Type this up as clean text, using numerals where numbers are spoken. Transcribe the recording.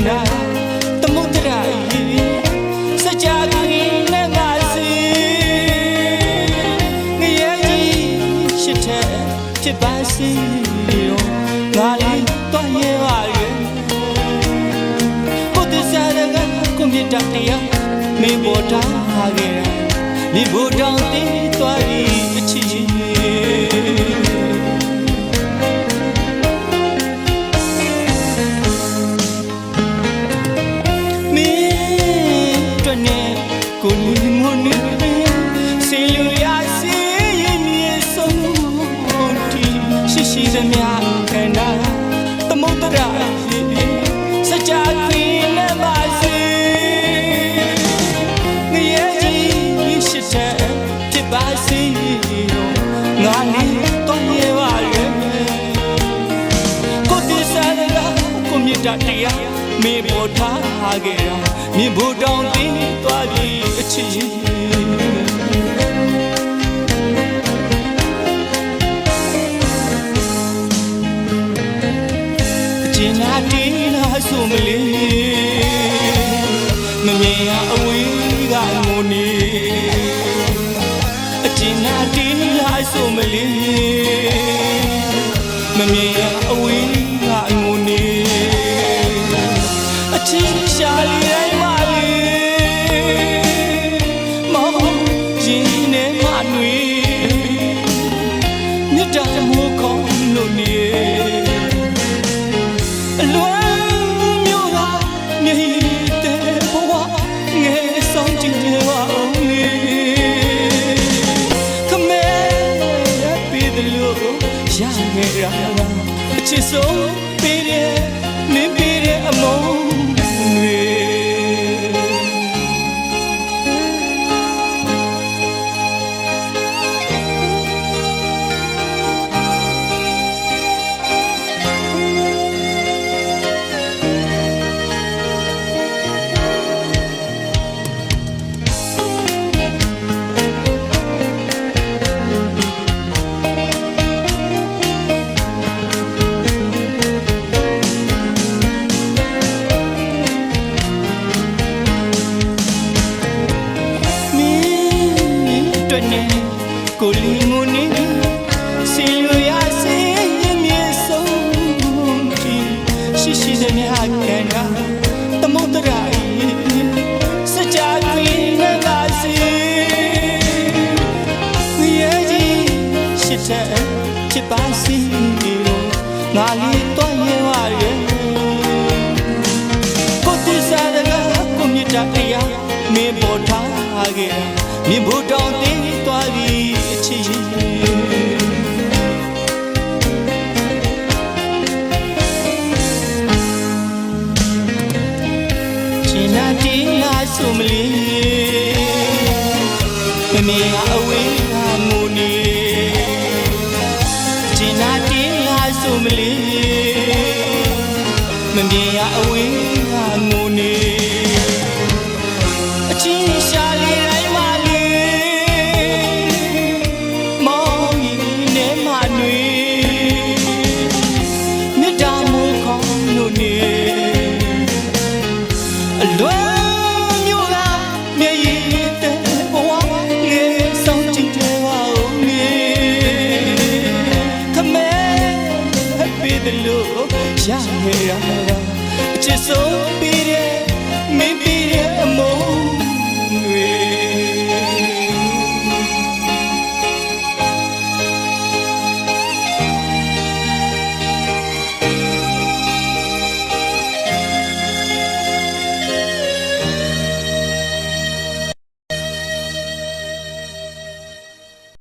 နာသမုဒ္ဒရာစကြကွင်းနဲ့ငါစီငရဲကြီးရှစ်ထက်ဖြစ်ပါစေရောငါလေးတော့ရဲပါရဲ့ကိုတစ္ဆာကကိုမြတ်တရားမင်းပေါ်ထားခဲ့တာမိဖို့တောင်းတည်သွားပြီးအချစ်မင်းတို့နဲ့ကိုလူမနေစေလူရစေရင်မြေဆုံးတီရှိရှိသမျှခန္ဓာသမုဒ္ဒရာစကြကွင်းနဲ့ပါစေပါစီရောငါလေးတော့ရဲပါရဲ့ကိုတစ္ဆာကကိုမြတ်တရားမင်းပေါ်ထားခဲ့တာမြင်ဖို့တောင်းတည်သွားပြီအချစ်အကျဉ်းနာတီးလာဆိုမလေးမမြင်ရအဝေးကငိုနေကျင်နာတီးလာဆိုမလေးမမြင်ရအဝေးကငိုနေအချစ်ရှာလေးတိုင်းမလေးမောင်ရင်နဲ့မနွေမြတ်တာမိုးခေါ်လို့နေအလွမ်းမျိုးကမြေတဲ့ဘဝငယ်ဆောင်ကြည့်နေပါဦးလေရခဲ့ရအချစ်ဆုံးပေးတယ်မင်းပေးတဲ့အမုန်းတွေကိုလီငုံနေစီလူရစေရင်မြေဆုံးတီရှိရှိသမျှခန္ဓာသမုဒ္ဒရာစကြကွင်းနဲ့ပါစေငရဲကြီးရှစ်ထက်ဖြစ်ပါစေငါလေးတော့ရဲပါရဲ့ကိုတစ္ဆာကကိုမြတ်တရားမင်းပေါ်ထားခဲ့တာမြင်ဖို့တောင်းတည်သွားပြီးအချစ်ချင်နာတီးလာဆိုမလေးမမြင်အဝေးကငိုနေချင်နာတီးလာဆိုမလေးမမြင်အဝေးကငိုနေအချစ်ရှာလေးတိုင်းမလွမ်းမျိုးကမြေရင်တဲ့ဘဝငယ်ဆောင်ကြည့်တယ်ပါဦးလေခမဲပေးတယ်လို့ရခဲ့ရ